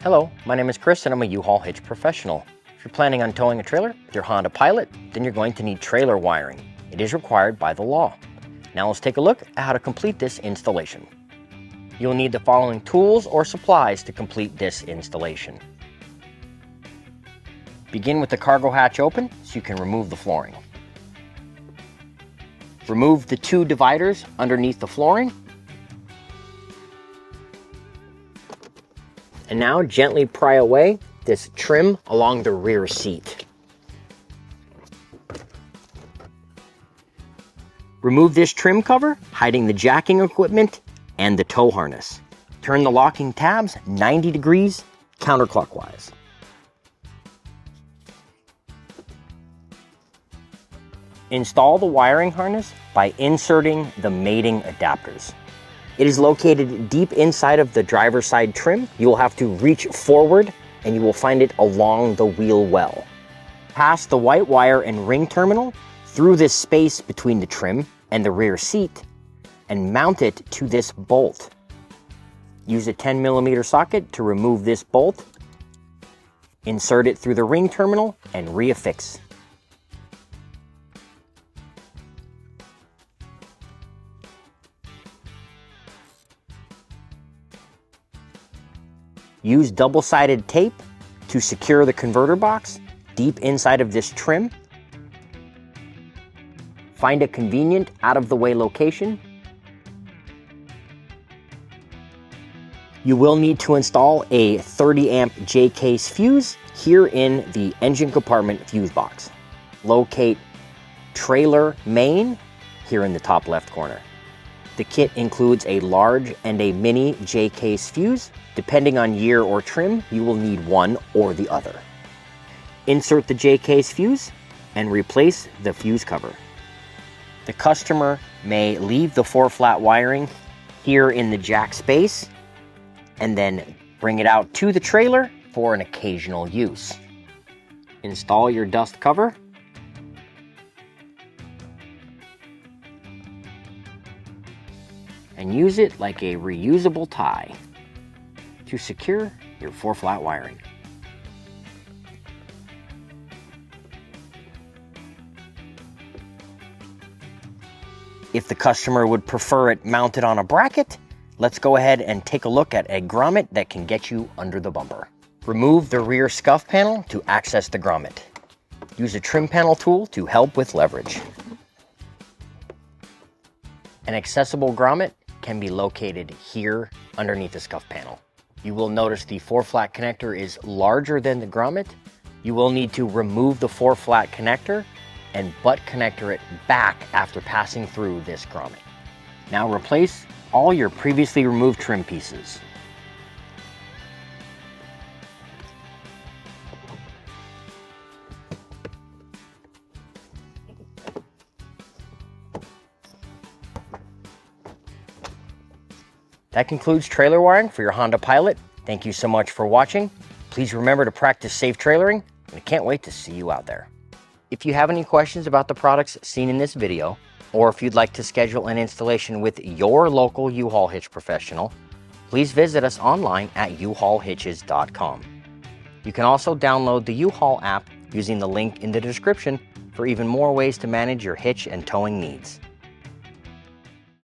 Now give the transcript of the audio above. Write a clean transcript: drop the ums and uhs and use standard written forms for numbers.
Hello, my name is Chris and I'm a U-Haul hitch professional. If you're planning on towing a trailer with your Honda Pilot, then you're going to need trailer wiring. It is required by the law. Now let's take a look at how to complete this installation. You'll need the following tools or supplies to complete this installation. Begin with the cargo hatch open so you can remove the flooring. Remove the two dividers underneath the flooring. And now gently pry away this trim along the rear seat. Remove this trim cover, hiding the jacking equipment and the tow harness. Turn the locking tabs 90 degrees counterclockwise. Install the wiring harness by inserting the mating adapters. It is located deep inside of the driver's side trim. You will have to reach forward and you will find it along the wheel well. Pass the white wire and ring terminal through this space between the trim and the rear seat and mount it to this bolt. Use a 10mm socket to remove this bolt. Insert it through the ring terminal and reaffix. Use double-sided tape to secure the converter box deep inside of this trim. Find a convenient out-of-the-way location. You will need to install a 30-amp J-case fuse here in the engine compartment fuse box. Locate trailer main here in the top left corner. The kit includes a large and a mini J-case fuse. Depending on year or trim, you will need one or the other. Insert the J-case fuse and replace the fuse cover. The customer may leave the 4-flat wiring here in the jack space and then bring it out to the trailer for an occasional use. Install your dust cover. And use it like a reusable tie to secure your 4-flat wiring. If the customer would prefer it mounted on a bracket, let's go ahead and take a look at a grommet that can get you under the bumper. Remove the rear scuff panel to access the grommet. Use a trim panel tool to help with leverage. An accessible grommet can be located here underneath the scuff panel. You will notice the 4-flat connector is larger than the grommet. You will need to remove the 4-flat connector and butt connector it back after passing through this grommet. Now replace all your previously removed trim pieces. That concludes trailer wiring for your Honda Pilot. Thank you so much for watching. Please remember to practice safe trailering, and I can't wait to see you out there. If you have any questions about the products seen in this video, or if you'd like to schedule an installation with your local U-Haul hitch professional, please visit us online at uhaulhitches.com. You can also download the U-Haul app using the link in the description for even more ways to manage your hitch and towing needs.